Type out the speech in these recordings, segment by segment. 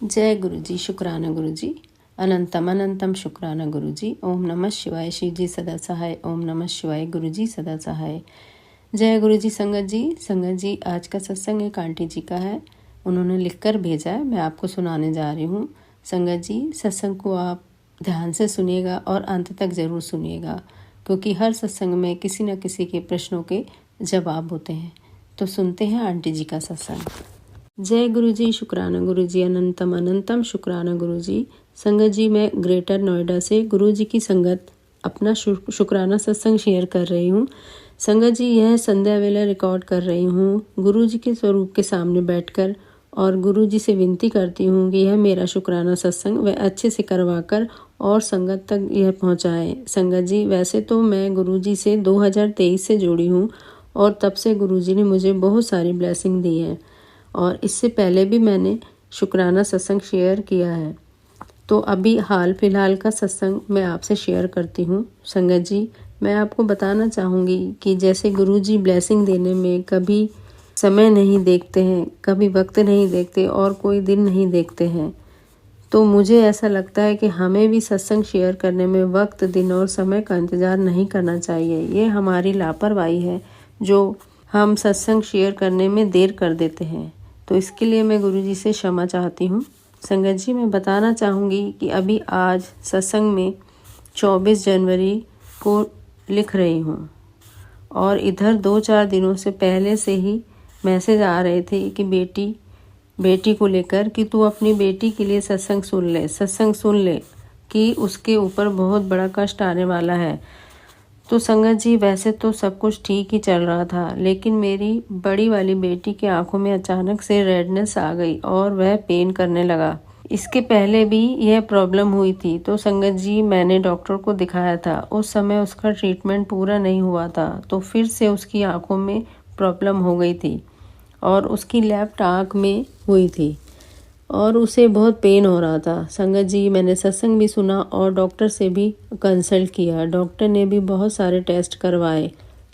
जय गुरु जी। शुक्राना गुरु जी। अनंतम अनंतम शुक्राना गुरु जी। ओम नमः शिवाय। शिव जी सदा सहाय। ओम नमः शिवाय। गुरु जी सदा सहाय। जय गुरु जी। संगत जी, आज का सत्संग एक आंटी जी का है, उन्होंने लिखकर भेजा है, मैं आपको सुनाने जा रही हूँ। संगत जी, सत्संग को आप ध्यान से सुनिएगा और अंत तक ज़रूर सुनिएगा, क्योंकि हर सत्संग में किसी न किसी के प्रश्नों के जवाब होते हैं। तो सुनते हैं आंटी जी का सत्संग। जय गुरु जी। शुक्राना गुरु जी। अनंतम अनंतम शुक्राना गुरु जी। संगत जी, मैं ग्रेटर नोएडा से गुरु जी की संगत अपना शुक्राना सत्संग शेयर कर रही हूँ। संगत जी, यह संध्या वेला रिकॉर्ड कर रही हूँ गुरु जी के स्वरूप के सामने बैठकर, और गुरु जी से विनती करती हूँ कि यह मेरा शुक्राना सत्संग वह अच्छे से करवाकर और संगत तक यह पहुँचाए। संगत जी, वैसे तो मैं गुरु जी से 2023 से जुड़ी हूँ और तब से गुरु जी ने मुझे बहुत सारी ब्लेसिंग दी है, और इससे पहले भी मैंने शुक्राना सत्संग शेयर किया है। तो अभी हाल फिलहाल का सत्संग मैं आपसे शेयर करती हूँ। संगत जी, मैं आपको बताना चाहूँगी कि जैसे गुरुजी ब्लेसिंग देने में कभी समय नहीं देखते हैं, कभी वक्त नहीं देखते और कोई दिन नहीं देखते हैं, तो मुझे ऐसा लगता है कि हमें भी सत्संग शेयर करने में वक्त, दिन और समय का इंतज़ार नहीं करना चाहिए। ये हमारी लापरवाही है जो हम सत्संग शेयर करने में देर कर देते हैं। तो इसके लिए मैं गुरुजी से क्षमा चाहती हूँ। संगत जी, मैं बताना चाहूँगी कि अभी आज सत्संग में 24 जनवरी को लिख रही हूँ, और इधर 2-4 दिनों से पहले से ही मैसेज आ रहे थे कि बेटी को लेकर कि तू अपनी बेटी के लिए सत्संग सुन ले कि उसके ऊपर बहुत बड़ा कष्ट आने वाला है। तो संगत जी, वैसे तो सब कुछ ठीक ही चल रहा था, लेकिन मेरी बड़ी वाली बेटी की आंखों में अचानक से रेडनेस आ गई और वह पेन करने लगा। इसके पहले भी यह प्रॉब्लम हुई थी। तो संगत जी, मैंने डॉक्टर को दिखाया था, उस समय उसका ट्रीटमेंट पूरा नहीं हुआ था, तो फिर से उसकी आंखों में प्रॉब्लम हो गई थी और उसकी लेफ्ट आंख में हुई थी और उसे बहुत पेन हो रहा था। संगत जी, मैंने सत्संग भी सुना और डॉक्टर से भी कंसल्ट किया। डॉक्टर ने भी बहुत सारे टेस्ट करवाए।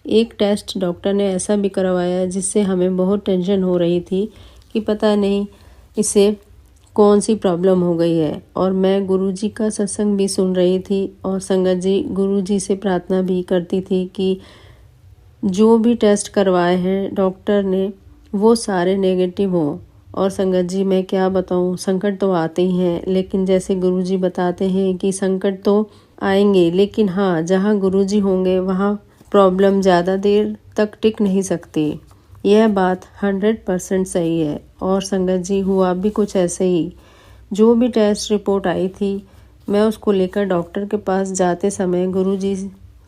एक टेस्ट डॉक्टर ने ऐसा भी करवाया जिससे हमें बहुत टेंशन हो रही थी कि पता नहीं इसे कौन सी प्रॉब्लम हो गई है। और मैं गुरुजी का सत्संग भी सुन रही थी और संगत जी, गुरुजी से प्रार्थना भी करती थी कि जो भी टेस्ट करवाए हैं डॉक्टर ने वो सारे नेगेटिव हों। और संगत जी, मैं क्या बताऊं, संकट तो आते ही हैं, लेकिन जैसे गुरुजी बताते हैं कि संकट तो आएंगे, लेकिन हाँ, जहाँ गुरुजी होंगे वहाँ प्रॉब्लम ज़्यादा देर तक टिक नहीं सकती। यह बात 100% सही है। और संगत जी, हुआ भी कुछ ऐसे ही। जो भी टेस्ट रिपोर्ट आई थी, मैं उसको लेकर डॉक्टर के पास जाते समय गुरुजी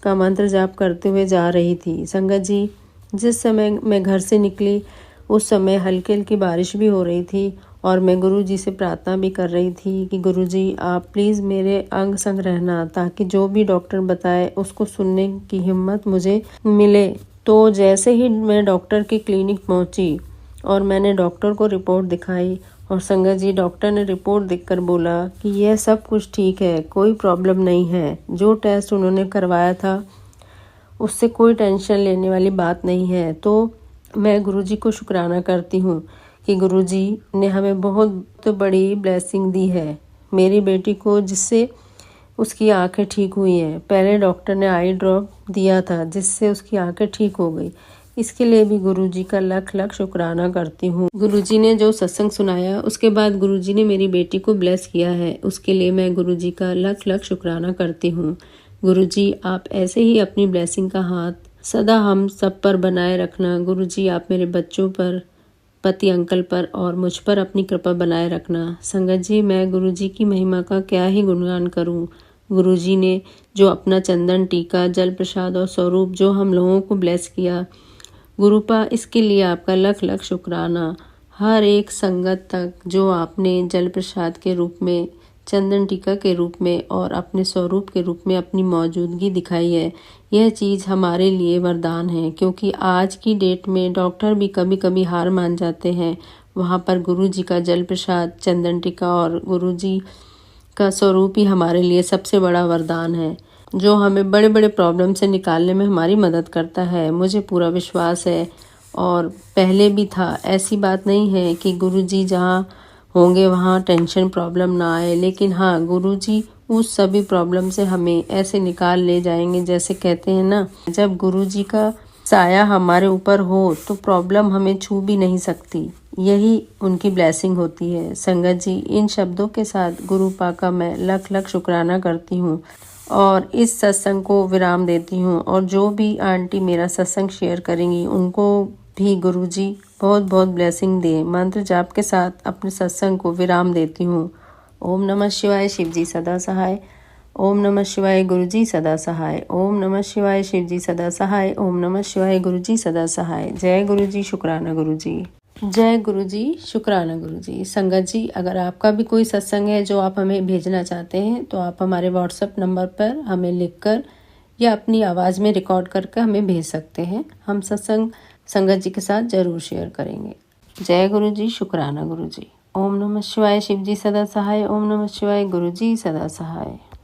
का मंत्र जाप करते हुए जा रही थी। संगत जी, जिस समय मैं घर से निकली उस समय हल्की हल्की बारिश भी हो रही थी और मैं गुरुजी से प्रार्थना भी कर रही थी कि गुरुजी, आप प्लीज़ मेरे अंग संग रहना, ताकि जो भी डॉक्टर बताए उसको सुनने की हिम्मत मुझे मिले। तो जैसे ही मैं डॉक्टर की क्लिनिक पहुंची और मैंने डॉक्टर को रिपोर्ट दिखाई, और संगत जी, डॉक्टर ने रिपोर्ट देखकर बोला कि यह सब कुछ ठीक है, कोई प्रॉब्लम नहीं है। जो टेस्ट उन्होंने करवाया था उससे कोई टेंशन लेने वाली बात नहीं है। तो मैं गुरुजी को शुक्राना करती हूँ कि गुरुजी ने हमें बहुत बड़ी ब्लेसिंग दी है मेरी बेटी को, जिससे उसकी आंखें ठीक हुई हैं। पहले डॉक्टर ने आई ड्रॉप दिया था जिससे उसकी आंखें ठीक हो गई। इसके लिए भी गुरुजी का लख लख शुक्राना करती हूँ। गुरुजी ने जो सत्संग सुनाया उसके बाद गुरुजी ने मेरी बेटी को ब्लेस किया है, उसके लिए मैं गुरुजी का लख लख शुक्राना करती हूँ। गुरुजी, आप ऐसे ही अपनी ब्लेसिंग का हाथ सदा हम सब पर बनाए रखना। गुरुजी, आप मेरे बच्चों पर, पति अंकल पर और मुझ पर अपनी कृपा बनाए रखना। संगत जी, मैं गुरुजी की महिमा का क्या ही गुणगान करूं। गुरुजी ने जो अपना चंदन, टीका, जल प्रसाद और स्वरूप जो हम लोगों को ब्लेस किया, गुरुपा, इसके लिए आपका लख लख शुक्राना। हर एक संगत तक जो आपने जल प्रसाद के रूप में, चंदन टीका के रूप में और अपने स्वरूप के रूप में अपनी मौजूदगी दिखाई है, यह चीज़ हमारे लिए वरदान है। क्योंकि आज की डेट में डॉक्टर भी कभी कभी हार मान जाते हैं, वहाँ पर गुरुजी का जल प्रसाद, चंदन टीका और गुरुजी का स्वरूप ही हमारे लिए सबसे बड़ा वरदान है, जो हमें बड़े बड़े प्रॉब्लम से निकालने में हमारी मदद करता है। मुझे पूरा विश्वास है और पहले भी था। ऐसी बात नहीं है कि गुरुजी जहाँ होंगे वहाँ टेंशन प्रॉब्लम ना आए। लेकिन हाँ, गुरुजी उस सभी प्रॉब्लम से हमें ऐसे निकाल ले जाएंगे, जैसे कहते हैं ना, जब गुरुजी का साया हमारे ऊपर हो तो प्रॉब्लम हमें छू भी नहीं सकती। यही उनकी ब्लेसिंग होती है। संगत जी, इन शब्दों के साथ गुरु पा का मैं लख लख शुक्राना करती हूँ और इस सत्संग को विराम देती हूँ। और जो भी आंटी मेरा सत्संग शेयर करेंगी उनको भी गुरुजी बहुत बहुत ब्लेसिंग दे। मंत्र जाप के साथ अपने सत्संग को विराम देती हूँ। ओम नमः शिवाय, शिवजी सदा सहाय। ओम नमः शिवाय, गुरुजी सदा सहाय। ओम नमः शिवाय, शिवजी सदा सहाय। ओम नमः शिवाय, गुरुजी सदा सहाय। जय गुरुजी, शुक्राना गुरुजी। जय गुरुजी, शुक्राना गुरुजी। संगत जी, अगर आपका भी कोई सत्संग है जो आप हमें भेजना चाहते हैं तो आप हमारे व्हाट्सएप नंबर पर हमें लिखकर या अपनी आवाज़ में रिकॉर्ड करके हमें भेज सकते हैं। हम सत्संग संगत जी के साथ जरूर शेयर करेंगे। जय गुरुजी, शुक्राना गुरुजी। ओम नमः शिवाय, शिवजी सदा सहाय। ओम नमः शिवाय, गुरुजी सदा सहाय।